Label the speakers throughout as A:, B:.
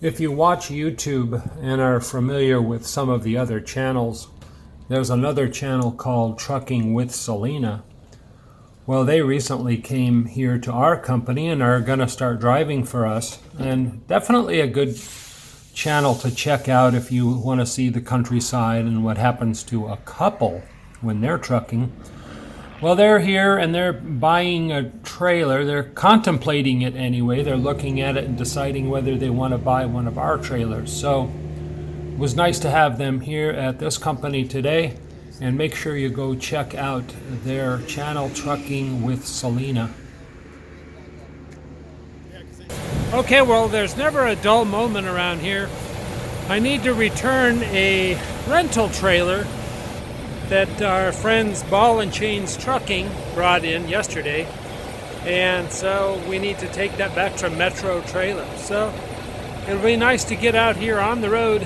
A: If you watch YouTube and are familiar with some of the other channels, there's another channel called Trucking with Selena. Well, they recently came here to our company and are going to start driving for us, and definitely a good channel to check out if you want to see the countryside and what happens to a couple when they're trucking. Well, they're here and they're buying a trailer. They're contemplating it anyway. They're looking at it and deciding whether they want to buy one of our trailers. So it was nice to have them here at this company today. And make sure you go check out their channel, Trucking with Selena. Okay, well, there's never a dull moment around here. I need to return a rental trailer that our friends Ball and Chains Trucking brought in yesterday. And so we need to take that back to Metro Trailer. So it'll be nice to get out here on the road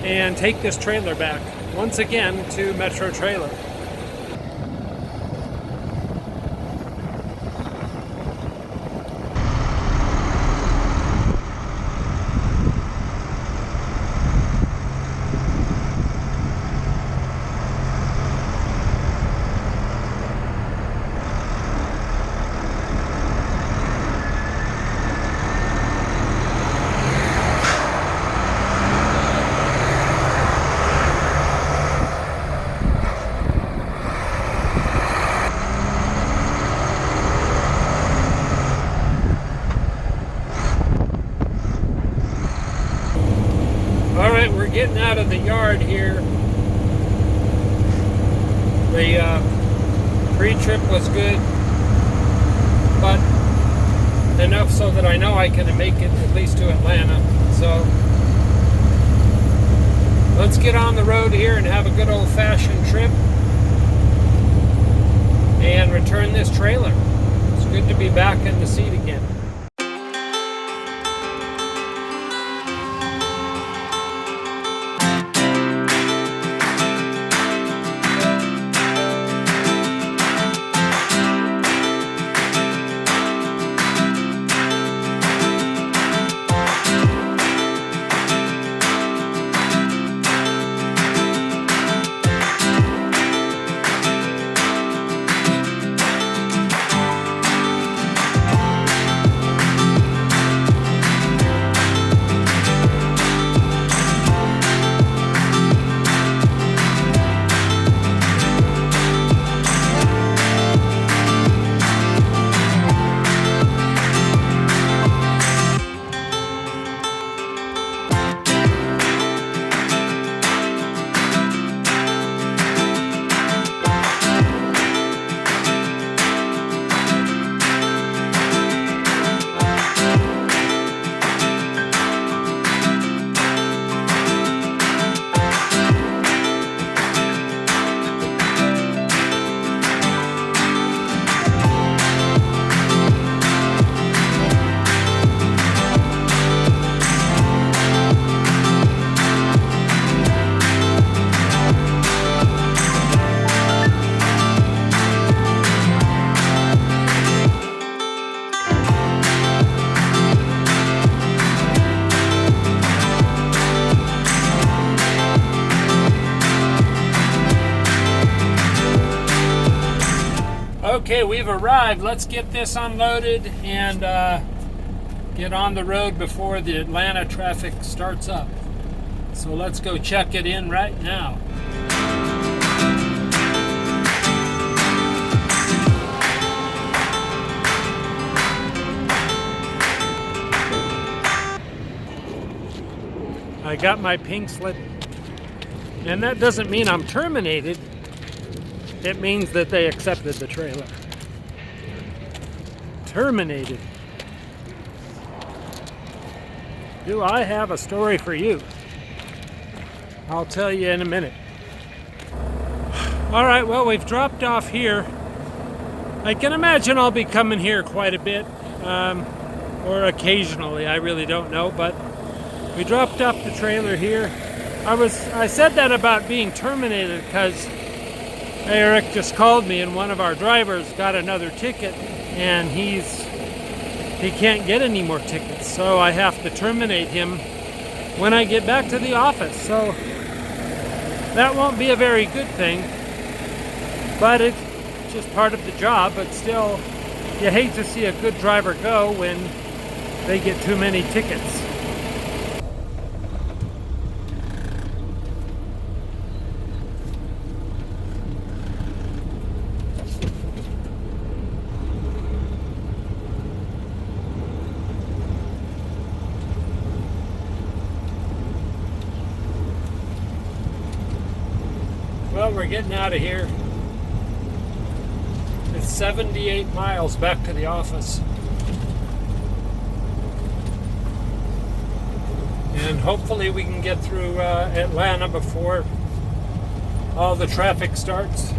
A: and take this trailer back once again to Metro Trailer. Alright, we're getting out of the yard here. The pre-trip was good, but enough so that I know I can make it at least to Atlanta. So let's get on the road here and have a good old-fashioned trip and return this trailer. It's good to be back in the seat again. Okay, we've arrived. Let's get this unloaded and get on the road before the Atlanta traffic starts up. So let's go check it in right now. I got my pink slip, and that doesn't mean I'm terminated. It means that they accepted the trailer. Terminated. Do I have a story for you? I'll tell you in a minute. All right, well, we've dropped off here. I can imagine I'll be coming here quite a bit, or occasionally, I really don't know, but we dropped off the trailer here. I said that about being terminated because Eric just called me and one of our drivers got another ticket, and he's he can't get any more tickets, so I have to terminate him when I get back to the office. So that won't be a very good thing, but it's just part of the job. But still, you hate to see a good driver go when they get too many tickets. Well, we're getting out of here. It's 78 miles back to the office. And hopefully we can get through Atlanta before all the traffic starts.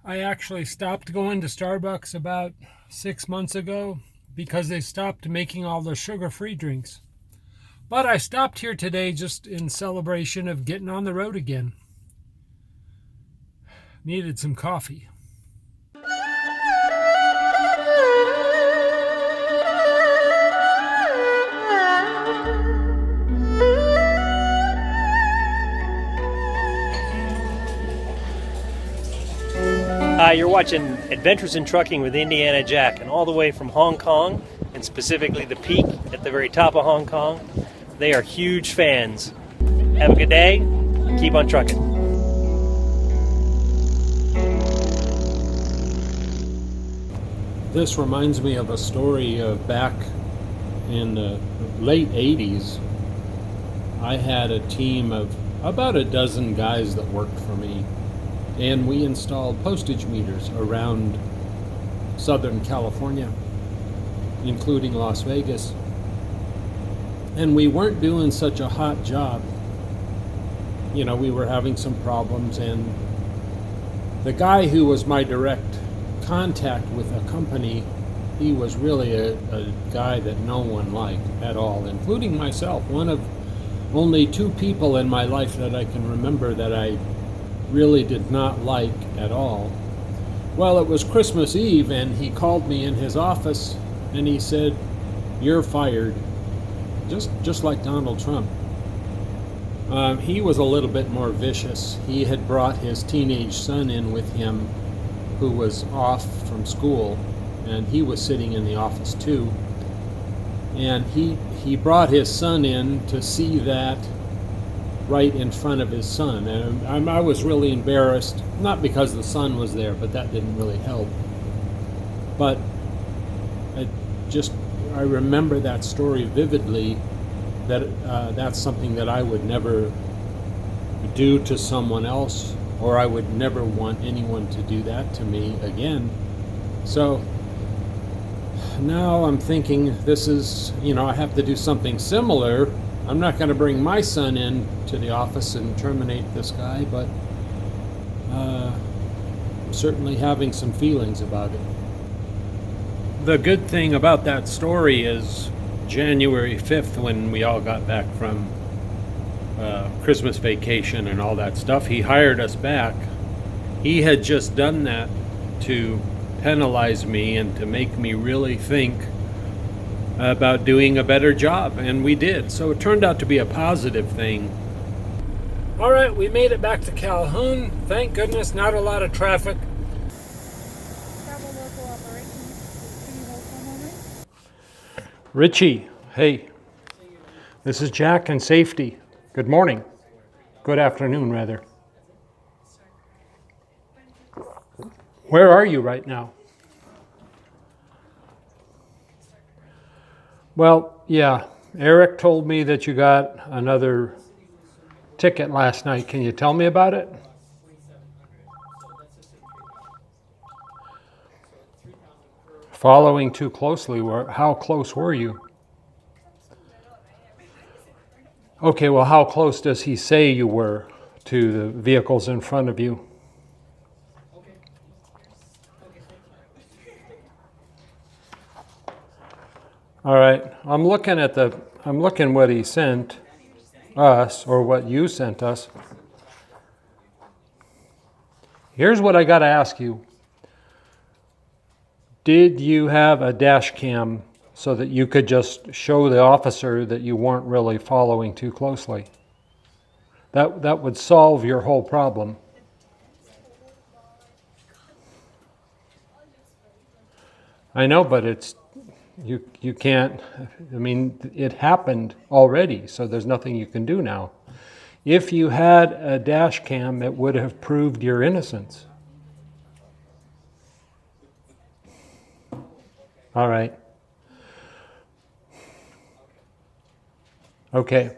A: I actually stopped going to Starbucks about 6 months ago because they stopped making all the sugar-free drinks. But I stopped here today just in celebration of getting on the road again. Needed some coffee.
B: You're watching Adventures in Trucking with Indiana Jack, and all the way from Hong Kong, and specifically the peak at the very top of Hong Kong. They are huge fans. Have a good day. Keep on trucking.
A: This reminds me of a story of back in the late 80s. I had a team of about a dozen guys that worked for me, and we installed postage meters around Southern California, including Las Vegas. And we weren't doing such a hot job. You know, we were having some problems, and the guy who was my direct contact with a company, he was really a guy that no one liked at all, including myself. One of only two people in my life that I can remember that I really did not like at all. Well, it was Christmas Eve, and he called me in his office and he said, "You're fired." Just like Donald Trump. He was a little bit more vicious. He had brought his teenage son in with him, who was off from school, and he was sitting in the office too. And he brought his son in to see that right in front of his son. And I was really embarrassed, not because the son was there, but that didn't really help. But I remember that story vividly, that that's something that I would never do to someone else, or I would never want anyone to do that to me again. So now I'm thinking, this is, I have to do something similar. I'm not going to bring my son in to the office and terminate this guy, but I'm certainly having some feelings about it. The good thing about that story is January 5th, when we all got back from Christmas vacation and all that stuff, he hired us back. He had just done that to penalize me and to make me really think about doing a better job, and we did. So it turned out to be a positive thing. All right, we made it back to Calhoun. Thank goodness, not a lot of traffic. Richie, hey, this is Jack and Safety. Good morning. Good afternoon, rather. Where are you right now? Well, yeah, Eric told me that you got another ticket last night. Can you tell me about it? Following too closely, how close were you? Okay, well, how close does he say you were to the vehicles in front of you? All right, I'm looking what he sent us, or what you sent us. Here's what I got to ask you. Did you have a dash cam so that you could just show the officer that you weren't really following too closely? That would solve your whole problem. I know, but it's you can't. I mean, it happened already, so there's nothing you can do now. If you had a dash cam, it would have proved your innocence. All right. Okay.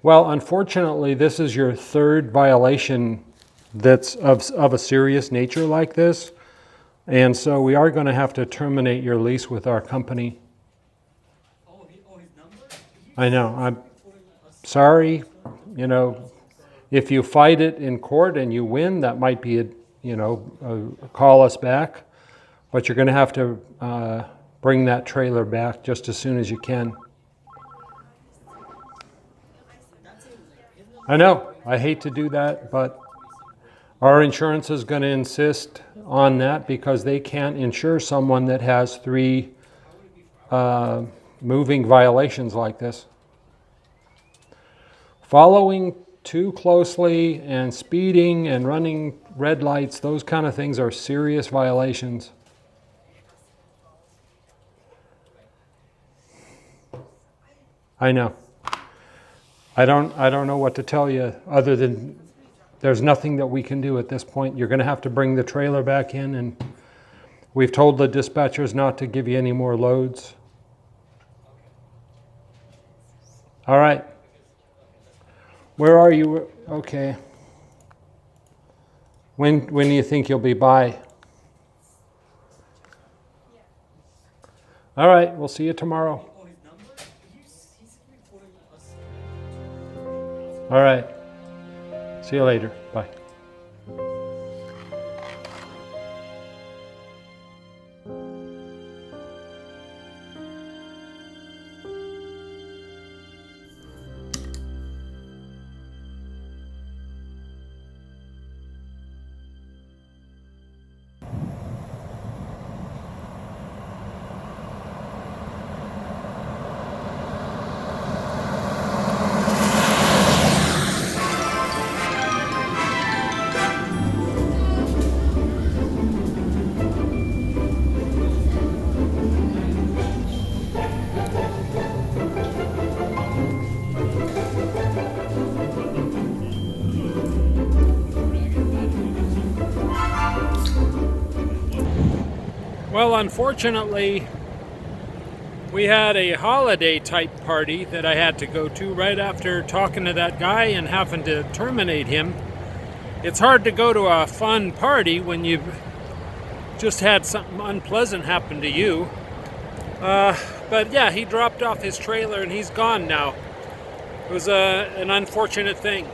A: Well, unfortunately, this is your third violation that's of a serious nature like this. And so we are going to have to terminate your lease with our company. I know. I'm sorry. You know, if you fight it in court and you win, that might be call us back. But you're going to have to bring that trailer back just as soon as you can. I know. I hate to do that, but our insurance is going to insist on that because they can't insure someone that has 3 moving violations like this. Following too closely and speeding and running red lights, those kind of things are serious violations. I know. I don't know what to tell you other than there's nothing that we can do at this point. You're going to have to bring the trailer back in, and we've told the dispatchers not to give you any more loads. All right. Where are you? Okay. When do you think you'll be by? All right, we'll see you tomorrow. All right. See you later. Bye. Well, unfortunately, we had a holiday type party that I had to go to right after talking to that guy and having to terminate him. It's hard to go to a fun party when you've just had something unpleasant happen to you. But yeah, he dropped off his trailer and he's gone now. It was an unfortunate thing.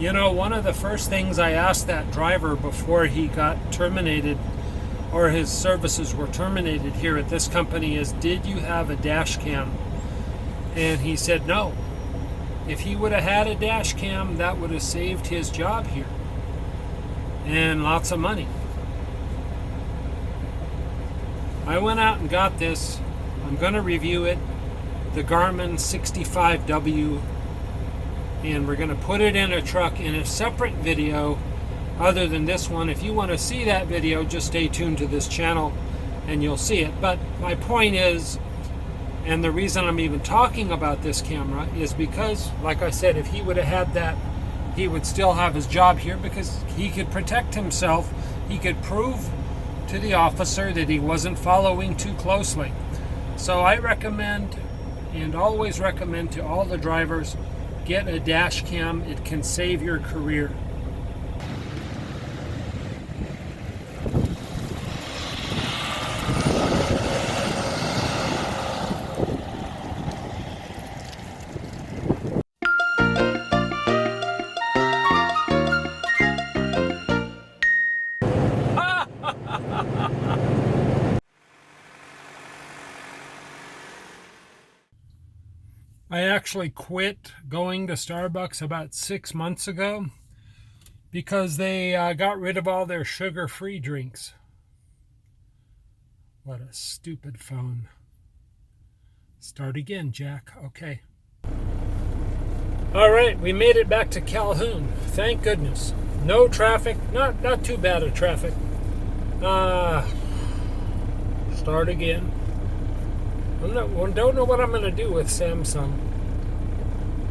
A: You know, one of the first things I asked that driver before he got terminated or his services were terminated here at this company is, did you have a dash cam? And he said no. If he would have had a dash cam, that would have saved his job here and lots of money. I went out and got this. I'm going to review it. The Garmin 65W. And we're going to put it in a truck in a separate video other than this one. If you want to see that video, just stay tuned to this channel and you'll see it. But my point is, and the reason I'm even talking about this camera is because, like I said, if he would have had that, he would still have his job here because he could protect himself. He could prove to the officer that he wasn't following too closely. So I recommend and always recommend to all the drivers, Get a dash cam. It can save your career. I actually quit going to Starbucks about 6 months ago because they got rid of all their sugar-free drinks. What a stupid phone. Start again, Jack. Okay. All right, we made it back to Calhoun. Thank goodness. No traffic. Not too bad of traffic. Start again. Don't know what I'm going to do with Samsung.